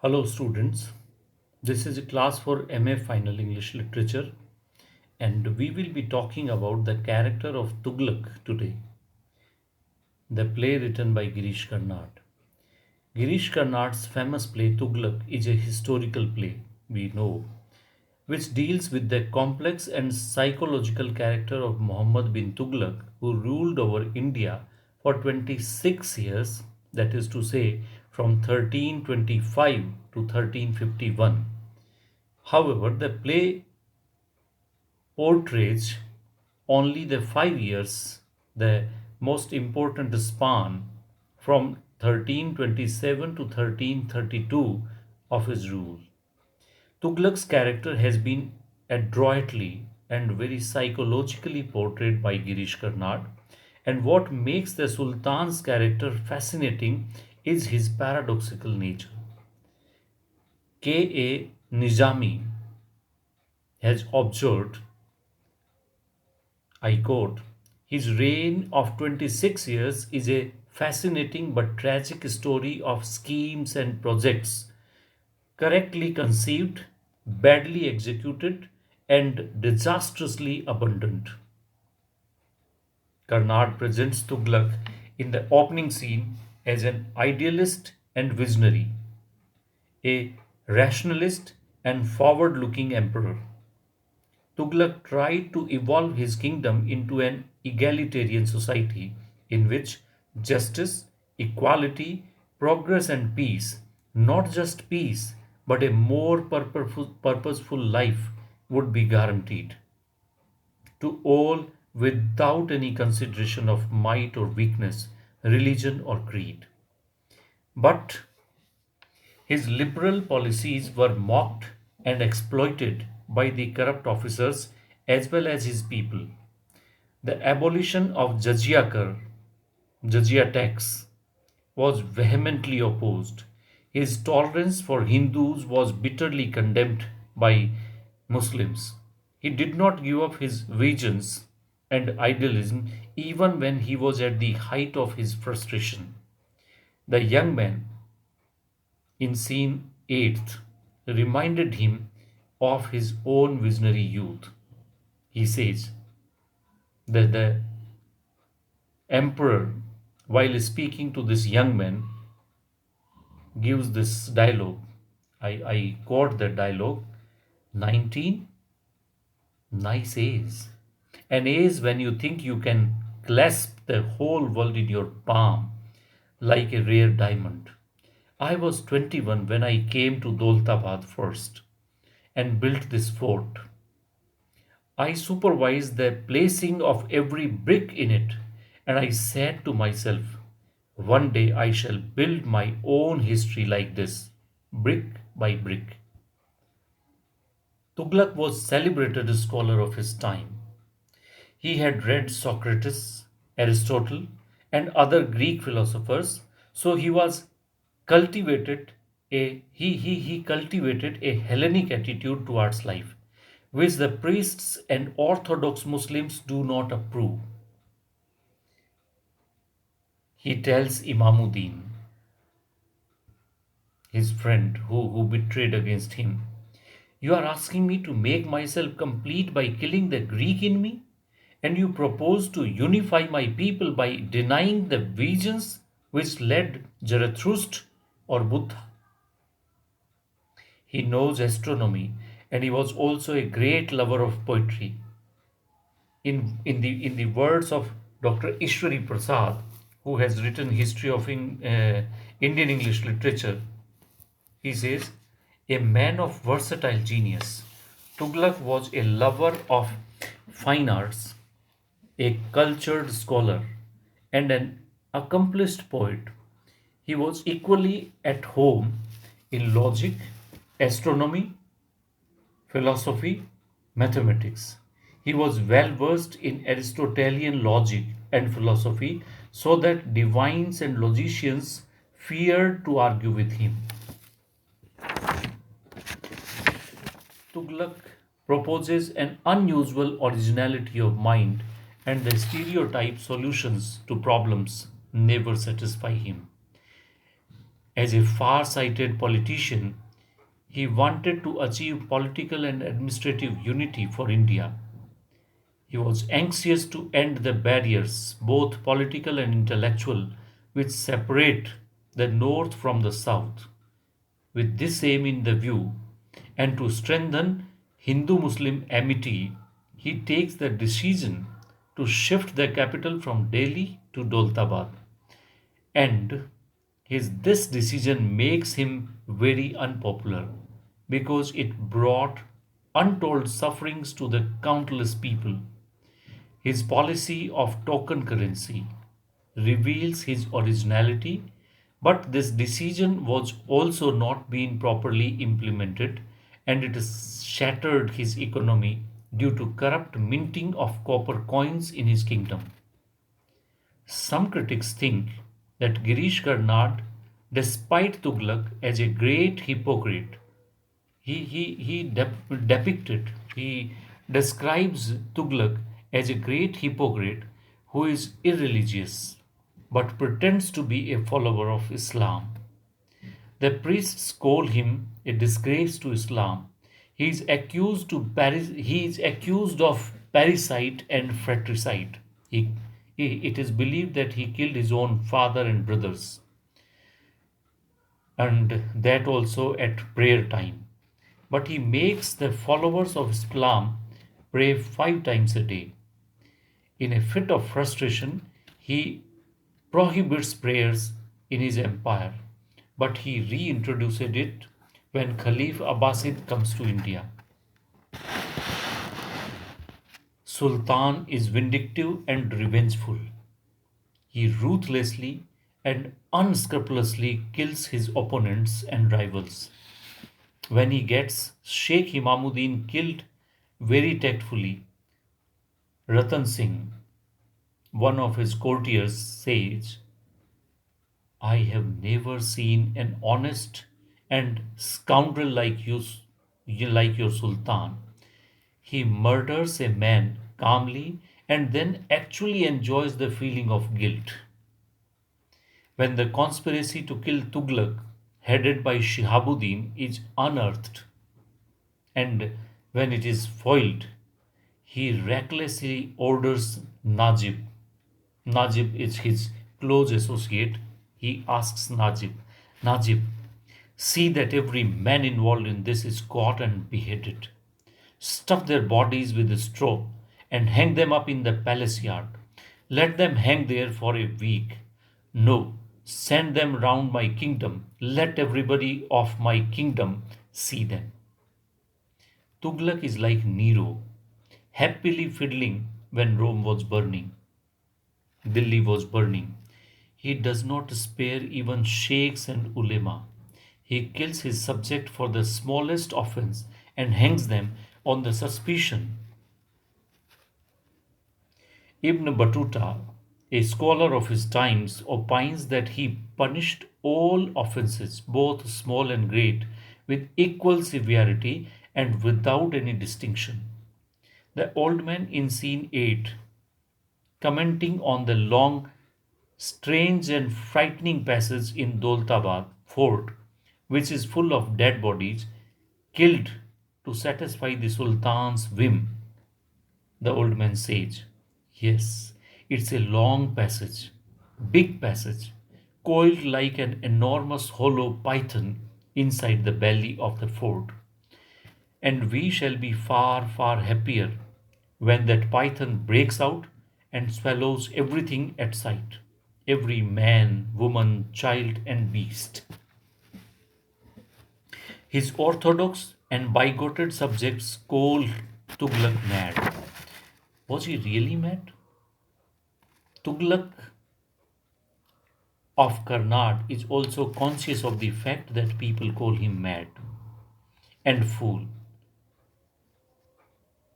Hello students, this is a class for MA Final English Literature and we will be talking about the character of Tughlaq today, the play written by Girish Karnad. Girish Karnad's famous play Tughlaq is a historical play, we know, which deals with the complex and psychological character of Muhammad bin Tughlaq, who ruled over India for 26 years, that is to say, from 1325 to 1351. However, the play portrays only the 5 years, the most important span from 1327 to 1332 of his rule. Tughlaq's character has been adroitly and very psychologically portrayed by Girish Karnad, and what makes the Sultan's character fascinating is his paradoxical nature. K. A. Nizami has observed, I quote, his reign of 26 years is a fascinating but tragic story of schemes and projects correctly conceived, badly executed, and disastrously abundant. Karnad presents Tughlaq in the opening scene as an idealist and visionary, a rationalist and forward looking emperor. Tughlaq tried to evolve his kingdom into an egalitarian society in which justice, equality, progress, and peace, not just peace, but a more purposeful life, would be guaranteed to all without any consideration of might or weakness, religion or creed. But his liberal policies were mocked and exploited by the corrupt officers as well as his people. The abolition of jizya tax, was vehemently opposed. His tolerance for Hindus was bitterly condemned by Muslims. He did not give up his visions and idealism even when he was at the height of his frustration. The young man in scene 8th reminded him of his own visionary youth. He says that the emperor, while speaking to this young man, gives this dialogue. I quote that dialogue: 19, nice age. An age when you think you can clasp the whole world in your palm like a rare diamond. I was 21 when I came to Doltabad first and built this fort. I supervised the placing of every brick in it, and I said to myself, one day I shall build my own history like this, brick by brick. Tughlaq was celebrated scholar of his time. He had read Socrates, Aristotle, and other Greek philosophers, so he was cultivated he cultivated a Hellenic attitude towards life, which the priests and Orthodox Muslims do not approve. He tells Imamuddin, his friend who betrayed against him, you are asking me to make myself complete by killing the Greek in me? And you propose to unify my people by denying the visions which led Zarathustra or Buddha. He knows astronomy and he was also a great lover of poetry. In the words of Dr. Ishwari Prasad, who has written history of Indian English literature, he says, a man of versatile genius. Tughlaq was a lover of fine arts, a cultured scholar, and an accomplished poet. He was equally at home in logic, astronomy, philosophy, mathematics. He was well versed in Aristotelian logic and philosophy, so that divines and logicians feared to argue with him. Tughlaq proposes an unusual originality of mind, and the stereotype solutions to problems never satisfy him. As a far-sighted politician, he wanted to achieve political and administrative unity for India. He was anxious to end the barriers, both political and intellectual, which separate the North from the South. With this aim in the view, and to strengthen Hindu Muslim amity, he takes the decision to shift the capital from Delhi to Doltabad. And this decision makes him very unpopular because it brought untold sufferings to the countless people. His policy of token currency reveals his originality, but this decision was also not being properly implemented and it has shattered his economy due to corrupt minting of copper coins in his kingdom. Some critics think that Girish Karnad, despite Tughlaq as a great hypocrite, depicted, he describes Tughlaq as a great hypocrite who is irreligious but pretends to be a follower of Islam. The priests call him a disgrace to Islam. He is accused of parricide and fratricide. It is believed that he killed his own father and brothers, and that also at prayer time. But he makes the followers of Islam pray 5 times a day. In a fit of frustration, he prohibits prayers in his empire, but he reintroduced it when Khalif Abbasid comes to India. Sultan is vindictive and revengeful. He ruthlessly and unscrupulously kills his opponents and rivals. When he gets Sheikh Imamuddin killed very tactfully, Ratan Singh, one of his courtiers, says, I have never seen an honest and scoundrel like your Sultan. He murders a man calmly and then actually enjoys the feeling of guilt. When the conspiracy to kill Tughlaq, headed by Shihabuddin, is unearthed, and when it is foiled, he recklessly orders Najib. Najib is his close associate. He asks Najib, see that every man involved in this is caught and beheaded. Stuff their bodies with straw and hang them up in the palace yard. Let them hang there for a week. No, send them round my kingdom. Let everybody of my kingdom see them. Tughlaq is like Nero, happily fiddling when Rome was burning. Delhi was burning. He does not spare even sheikhs and ulema. He kills his subject for the smallest offense and hangs them on the suspicion. Ibn Battuta, a scholar of his times, opines that he punished all offences, both small and great, with equal severity and without any distinction. The old man in scene 8, commenting on the long, strange, and frightening passage in Doltabad fort, which is full of dead bodies, killed to satisfy the Sultan's whim. The old man says, yes, it's a long passage, big passage, coiled like an enormous hollow python inside the belly of the fort. And we shall be far, far happier when that python breaks out and swallows everything at sight, every man, woman, child, and beast. His orthodox and bigoted subjects call Tughlaq mad. Was he really mad? Tughlaq of Karnad is also conscious of the fact that people call him mad and fool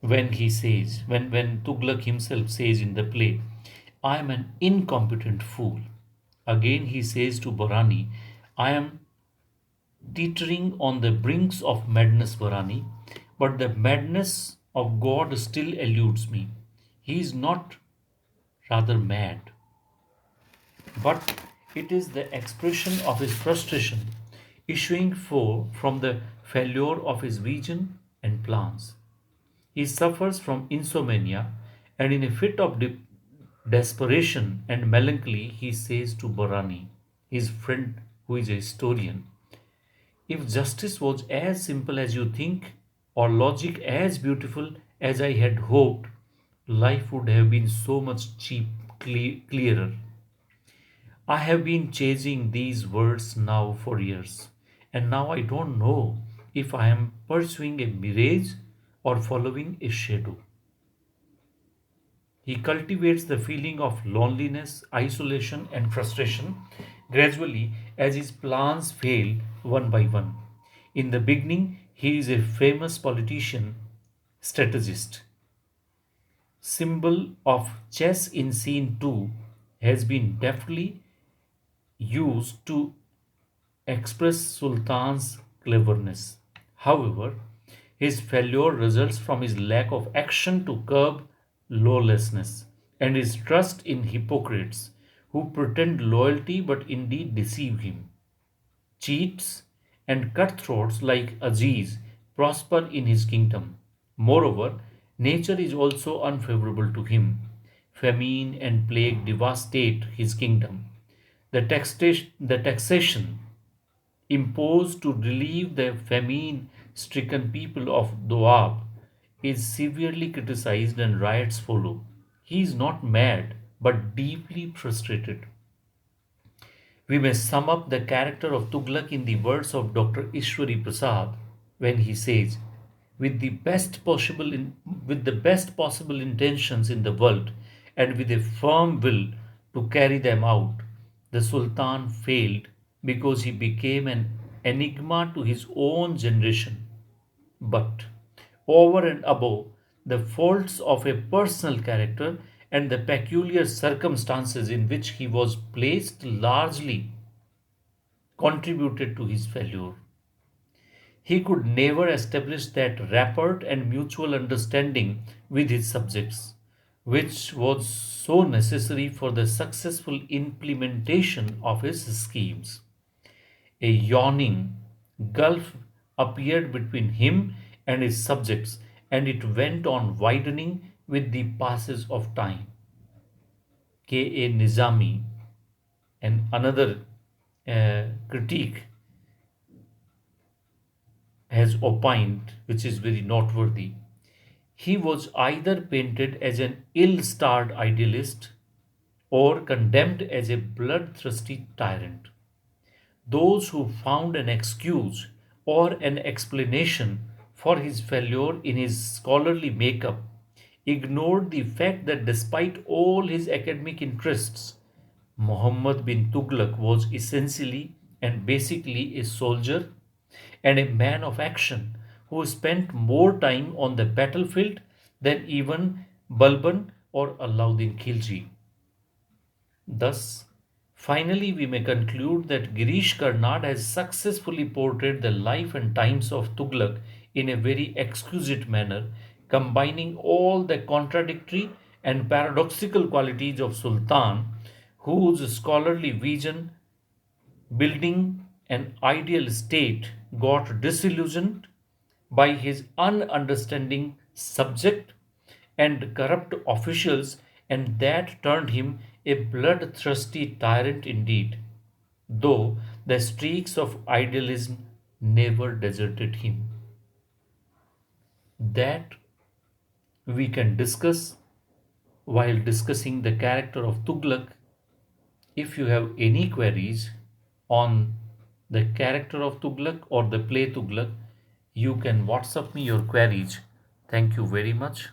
when Tughlaq himself says in the play, I am an incompetent fool. Again he says to Borani, I am teetering on the brinks of madness, Borani, but the madness of God still eludes me. He is not rather mad, but It is the expression of his frustration, issuing from the failure of his vision and plans. He suffers from insomnia, and in a fit of desperation and melancholy, he says to Borani, his friend who is a historian, if justice was as simple as you think, or logic as beautiful as I had hoped, life would have been so much clearer. I have been chasing these words now for years, and now I don't know if I am pursuing a mirage or following a shadow. He cultivates the feeling of loneliness, isolation, and frustration gradually as his plans fail one by one. In the beginning, he is a famous politician, strategist. Symbol of chess in scene 2 has been deftly used to express Sultan's cleverness. However, his failure results from his lack of action to curb lawlessness and his trust in hypocrites who pretend loyalty but indeed deceive him. Cheats and cutthroats like Aziz prosper in his kingdom. Moreover, nature is also unfavorable to him. Famine and plague devastate his kingdom. The taxation imposed to relieve the famine stricken people of Doab is severely criticized and riots follow. He is not mad but deeply frustrated. We may sum up the character of Tughlaq in the words of Dr. Ishwari Prasad when he says, with the best possible intentions in the world and with a firm will to carry them out, the Sultan failed because he became an enigma to his own generation. But over and above the faults of a personal character and the peculiar circumstances in which he was placed largely contributed to his failure. He could never establish that rapport and mutual understanding with his subjects, which was so necessary for the successful implementation of his schemes. A yawning gulf appeared between him and his subjects, and it went on widening with the passage of time. K. A. Nizami and another critique has opined, which is very noteworthy. He was either painted as an ill starred idealist or condemned as a bloodthirsty tyrant. Those who found an excuse or an explanation for his failure in his scholarly makeup ignored the fact that despite all his academic interests, Muhammad bin Tughlaq was essentially and basically a soldier and a man of action who spent more time on the battlefield than even Balban or Alauddin Khilji. Thus, finally, we may conclude that Girish Karnad has successfully portrayed the life and times of Tughlaq in a very exquisite manner, combining all the contradictory and paradoxical qualities of Sultan, whose scholarly vision building an ideal state got disillusioned by his ununderstanding subject and corrupt officials, and that turned him a bloodthirsty tyrant indeed, though the streaks of idealism never deserted him. That we can discuss while discussing the character of Tughlaq. If you have any queries on the character of Tughlaq or the play Tughlaq, you can WhatsApp me your queries. Thank you very much.